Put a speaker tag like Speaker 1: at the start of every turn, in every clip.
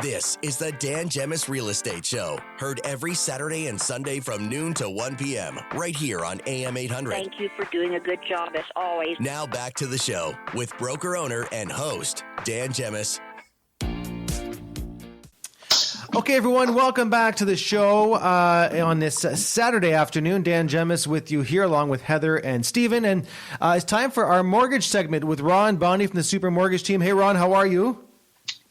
Speaker 1: This is the Dan Gemus Real Estate Show. Heard every Saturday and Sunday from noon to 1 p.m. right here on AM800.
Speaker 2: Thank you for doing a good job as always.
Speaker 1: Now back to the show with broker owner and host, Dan Gemus.
Speaker 3: Okay, everyone, welcome back to the show on this Saturday afternoon. Dan Gemus with you here along with Heather and Steven. And it's time for our mortgage segment with Ron Bondy from the Super Mortgage team. Hey, Ron, how are you?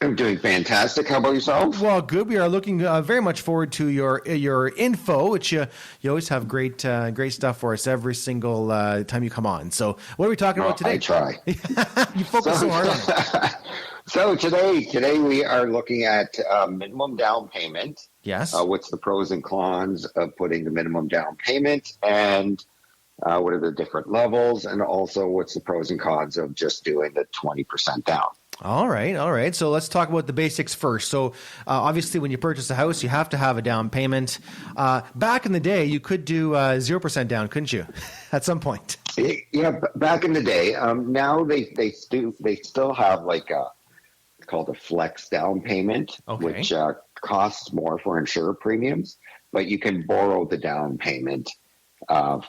Speaker 4: I'm doing fantastic. How about yourself?
Speaker 3: Well, good. We are looking very much forward to your info, which you always have great stuff for us every single time you come on. So what are we talking about today?
Speaker 4: I try.
Speaker 3: You focus so hard on it.
Speaker 4: So today we are looking at minimum down payment.
Speaker 3: Yes.
Speaker 4: What's the pros and cons of putting the minimum down payment, and what are the different levels, and also what's the pros and cons of just doing the 20% down.
Speaker 3: All right. So let's talk about the basics first. So obviously, when you purchase a house, you have to have a down payment. Back in the day, you could do 0% down, couldn't you? At some point.
Speaker 4: Yeah, back in the day. Now they still have like it's called a flex down payment, which costs more for insurer premiums, but you can borrow the down payment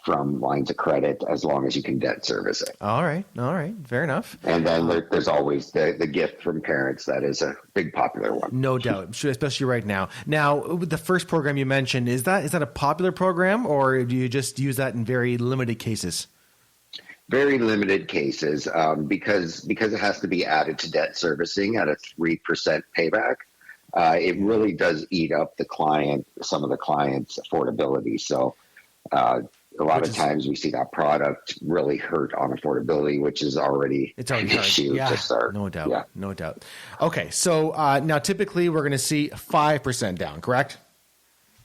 Speaker 4: from lines of credit as long as you can debt service it.
Speaker 3: All right. Fair enough.
Speaker 4: And then there's always the gift from parents. That is a big popular one.
Speaker 3: No doubt, especially right now. Now, the first program you mentioned, is that a popular program, or do you just use that in very limited cases?
Speaker 4: Very limited cases, because it has to be added to debt servicing at a 3% payback. It really does eat up some of the client's affordability. So a lot of times we see that product really hurt on affordability, which is already an issue to start.
Speaker 3: No doubt. Okay, so now typically we're going to see 5% down, correct?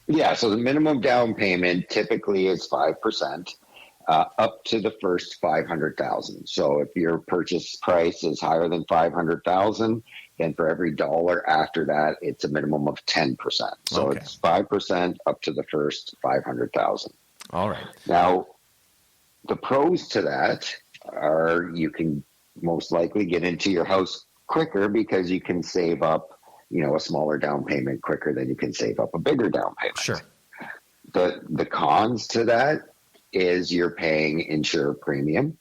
Speaker 4: Yeah, so the minimum down payment typically is 5%. Up to the first $500,000. So if your purchase price is higher than $500,000, then for every dollar after that, it's a minimum of 10%. So it's 5% up to the first $500,000.
Speaker 3: All right.
Speaker 4: Now, the pros to that are you can most likely get into your house quicker because you can save up, a smaller down payment quicker than you can save up a bigger down payment.
Speaker 3: Sure.
Speaker 4: The cons to that is you're paying insurer premium.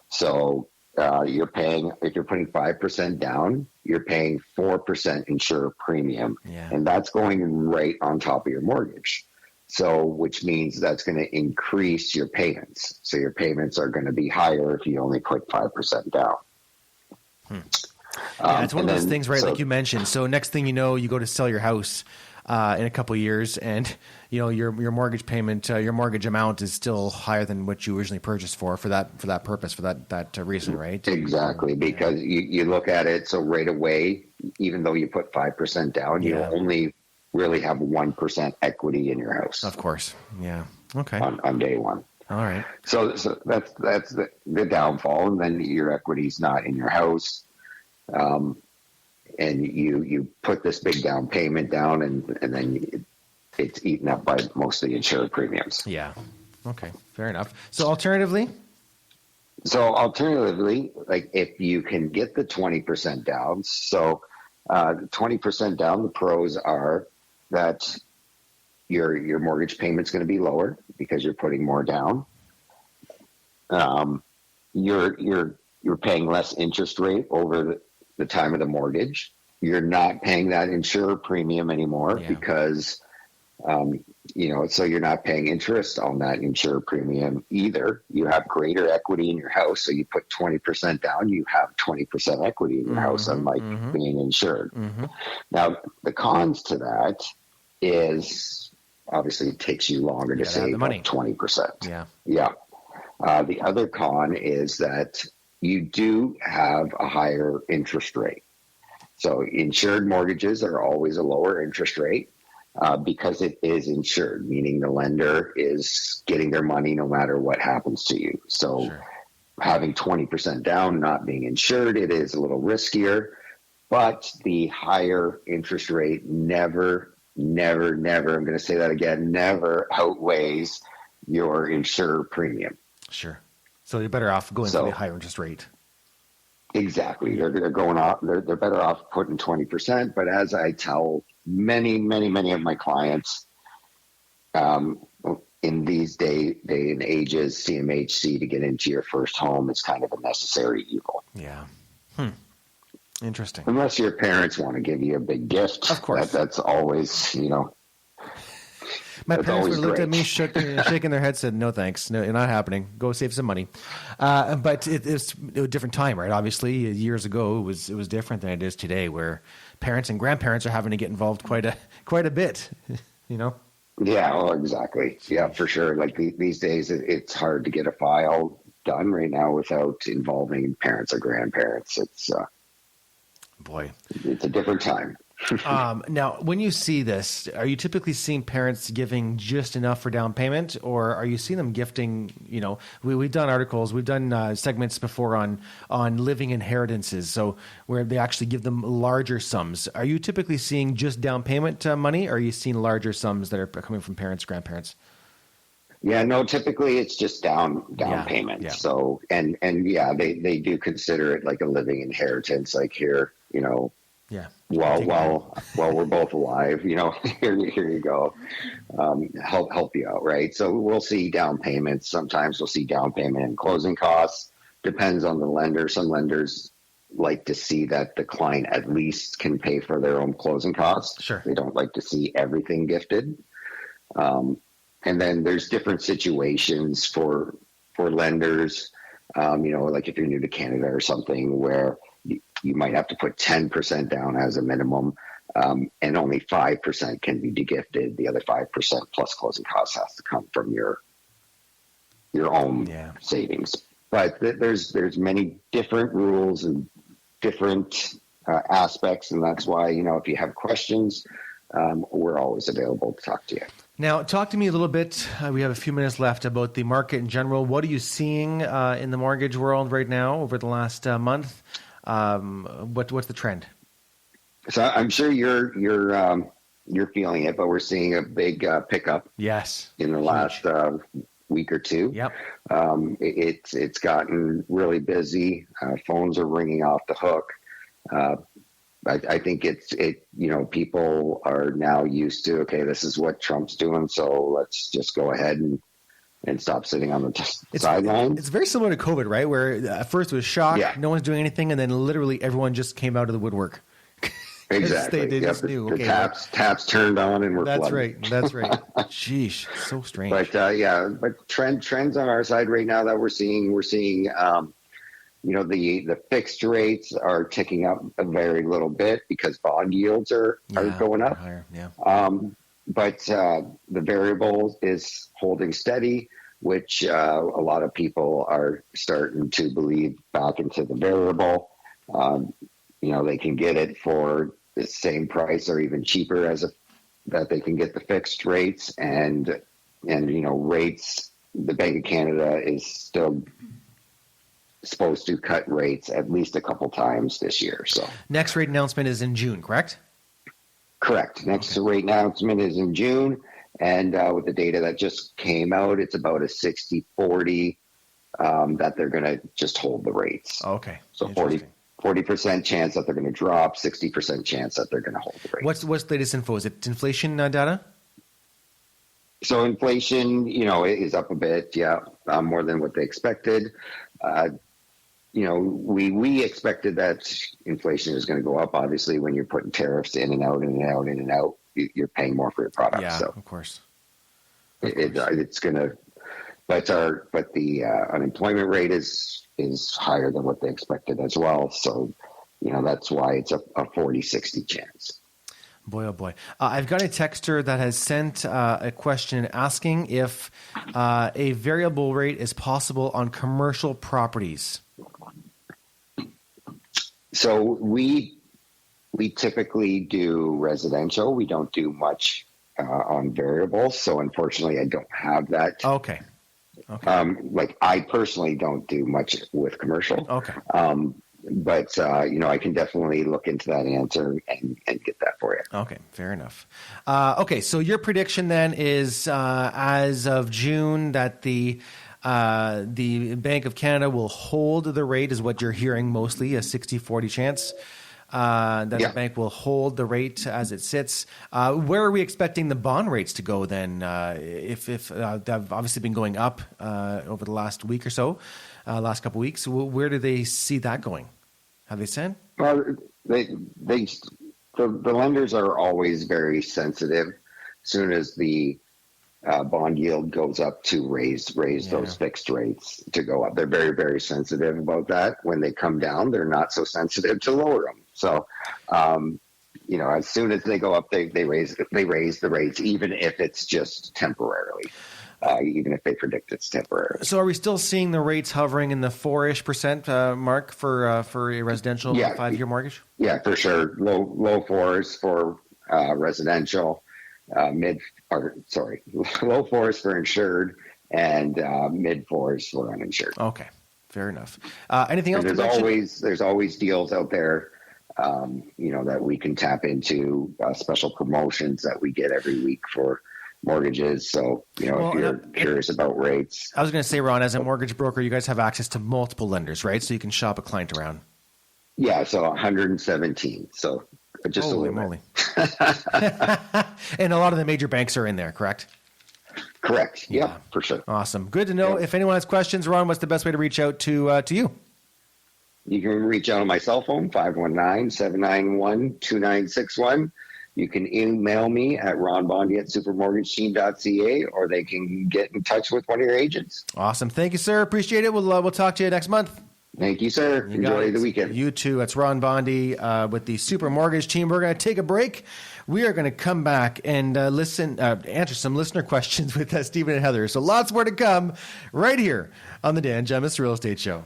Speaker 4: So you're paying, if you're putting 5% down, you're paying 4% insurer premium.
Speaker 3: Yeah.
Speaker 4: And that's going right on top of your mortgage. So which means that's going to increase your payments. So your payments are going to be higher if you only put 5% down.
Speaker 3: Yeah, it's one of those things, right? Like you mentioned. So next thing you know, you go to sell your house in a couple of years, and your mortgage payment, your mortgage amount is still higher than what you originally purchased for that purpose, for that reason, right?
Speaker 4: Exactly, because you look at it, so right away, even though you put 5% down, you only really have 1% equity in your house.
Speaker 3: Of course, yeah. Okay.
Speaker 4: On day one.
Speaker 3: All right.
Speaker 4: So that's the downfall, and then your equity's not in your house. And you put this big down payment down, and then it's eaten up by most of the insured premiums.
Speaker 3: Yeah. Okay. Fair enough. So alternatively,
Speaker 4: like if you can get the 20% down, 20% down, the pros are that your mortgage payment's going to be lower because you're putting more down. You're paying less interest rate over the time of the mortgage. You're not paying that insurer premium anymore because, so you're not paying interest on that insurer premium either. You have greater equity in your house. So you put 20% down, you have 20% equity in your house, unlike being insured. Now, the cons to that is obviously it takes you longer to save the money. 20%. Yeah. The other con is that you do have a higher interest rate. So insured mortgages are always a lower interest rate because it is insured, meaning the lender is getting their money no matter what happens to you. So having 20% down, not being insured, it is a little riskier, but the higher interest rate never, I'm going to say that again, never outweighs your insured premium.
Speaker 3: Sure. So you're better off going for the higher interest rate.
Speaker 4: Exactly. They're going off. They're better off putting 20%. But as I tell many of my clients, in these day and ages, CMHC to get into your first home is kind of a necessary evil.
Speaker 3: Yeah. Interesting.
Speaker 4: Unless your parents want to give you a big gift.
Speaker 3: Of course.
Speaker 4: That's always,
Speaker 3: My
Speaker 4: that's
Speaker 3: parents would
Speaker 4: always
Speaker 3: have looked at
Speaker 4: great.
Speaker 3: me, shaking their head, said, "No, thanks, no, not happening. Go save some money." But it's a different time, right? Obviously, years ago, it was different than it is today, where parents and grandparents are having to get involved quite a bit.
Speaker 4: Yeah, well, exactly. Yeah, for sure. Like these days, it's hard to get a file done right now without involving parents or grandparents.
Speaker 3: Boy,
Speaker 4: It's a different time.
Speaker 3: Now, when you see this, are you typically seeing parents giving just enough for down payment, or are you seeing them gifting? We've done articles, we've done segments before on living inheritances, so where they actually give them larger sums. Are you typically seeing just down payment money, or are you seeing larger sums that are coming from parents, grandparents?
Speaker 4: Yeah, no, typically it's just down payment.
Speaker 3: Yeah.
Speaker 4: So, and yeah, they do consider it like a living inheritance, like here,
Speaker 3: Yeah.
Speaker 4: while we're both alive, here you go. Help you out, right? So we'll see down payments. Sometimes we'll see down payment and closing costs. Depends on the lender. Some lenders like to see that the client at least can pay for their own closing costs.
Speaker 3: Sure.
Speaker 4: They don't like to see everything gifted. And then there's different situations for lenders. Like if you're new to Canada or something, where you might have to put 10% down as a minimum, and only 5% can be de-gifted. The other 5% plus closing costs has to come from your own savings. But there's many different rules and different aspects, and that's why if you have questions, we're always available to talk to you.
Speaker 3: Now, talk to me a little bit. We have a few minutes left about the market in general. What are you seeing in the mortgage world right now over the last month? What's the trend?
Speaker 4: So I'm sure you're feeling it, but we're seeing a big pickup.
Speaker 3: Yes,
Speaker 4: in the last week or two.
Speaker 3: Yep.
Speaker 4: It's gotten really busy. Phones are ringing off the hook. I think people are now used to, okay, this is what Trump's doing, so let's just go ahead and stop sitting on the sideline.
Speaker 3: It's very similar to COVID, right? Where at first it was shock, no one's doing anything, and then literally everyone just came out of the woodwork.
Speaker 4: Exactly.
Speaker 3: They just knew.
Speaker 4: The taps turned on and we're flooding.
Speaker 3: That's right. Sheesh, so strange.
Speaker 4: But trends on our side right now that we're seeing, the fixed rates are ticking up a very little bit because bond yields are going up.
Speaker 3: Higher, yeah.
Speaker 4: But the variable is holding steady, which a lot of people are starting to believe back into the variable. They can get it for the same price or even cheaper that they can get the fixed rates, and rates. The Bank of Canada is still supposed to cut rates at least a couple times this year. So
Speaker 3: next rate announcement is in June, correct?
Speaker 4: Correct. Next rate announcement is in June, and with the data that just came out, it's about a 60-40 that they're going to just hold the rates.
Speaker 3: Okay.
Speaker 4: So 40% chance that they're going to drop, 60% chance that they're going to hold the rates.
Speaker 3: What's the latest info? Is it inflation data?
Speaker 4: So inflation, is up a bit, more than what they expected. We expected that inflation is going to go up. Obviously, when you're putting tariffs in and out, you're paying more for your product.
Speaker 3: Yeah,
Speaker 4: so
Speaker 3: of course.
Speaker 4: It's going to. But the unemployment rate is higher than what they expected as well. So, that's why it's a 40-60 chance.
Speaker 3: Boy, oh boy. I've got a texter that has sent a question asking if a variable rate is possible on commercial properties.
Speaker 4: So we typically do residential. We don't do much on variables. So unfortunately, I don't have that.
Speaker 3: Okay.
Speaker 4: I personally don't do much with commercial.
Speaker 3: Okay.
Speaker 4: But I can definitely look into that answer and get that for you.
Speaker 3: Okay, fair enough. Okay, so your prediction then is as of June that the The Bank of Canada will hold the rate, is what you're hearing mostly, a 60-40 chance that the bank will hold the rate as it sits. Where are we expecting the bond rates to go then? If they've obviously been going up over the last week or so, last couple of weeks, where do they see that going? Have they said?
Speaker 4: Well, the lenders are always very sensitive. As soon as the bond yield goes up, to raise those fixed rates to go up. They're very, very sensitive about that. When they come down, they're not so sensitive to lower them. So, as soon as they go up, they raise the rates, even if it's just temporarily, even if they predict it's temporary.
Speaker 3: So are we still seeing the rates hovering in the 4-ish% mark for a residential 5-year mortgage? Yeah,
Speaker 4: for sure. Low fours for residential. Low fours for insured and mid fours for uninsured.
Speaker 3: Okay, fair enough. Anything else?
Speaker 4: And there's always deals out there, that we can tap into, special promotions that we get every week for mortgages. So, if you're curious about rates.
Speaker 3: I was going to say, Ron, as a mortgage broker, you guys have access to multiple lenders, right? So you can shop a client around.
Speaker 4: Yeah, so 117. So just
Speaker 3: Holy moly. And a lot of the major banks are in there, correct?
Speaker 4: Correct. Yeah, for sure.
Speaker 3: Awesome. Good to know. If anyone has questions, Ron, what's the best way to reach out to you?
Speaker 4: You can reach out on my cell phone, 519-791-2961. You can email me at ronbondy@supermortgageteam.ca, or they can get in touch with one of your agents.
Speaker 3: Awesome. Thank you, sir. Appreciate it. We'll talk to you next month.
Speaker 4: Thank you, sir. Enjoy the weekend.
Speaker 3: You too. That's Ron Bondy with the Super Mortgage Team. We're going to take a break. We are going to come back and answer some listener questions with Stephen and Heather. So lots more to come right here on the Dan Gemus Real Estate Show.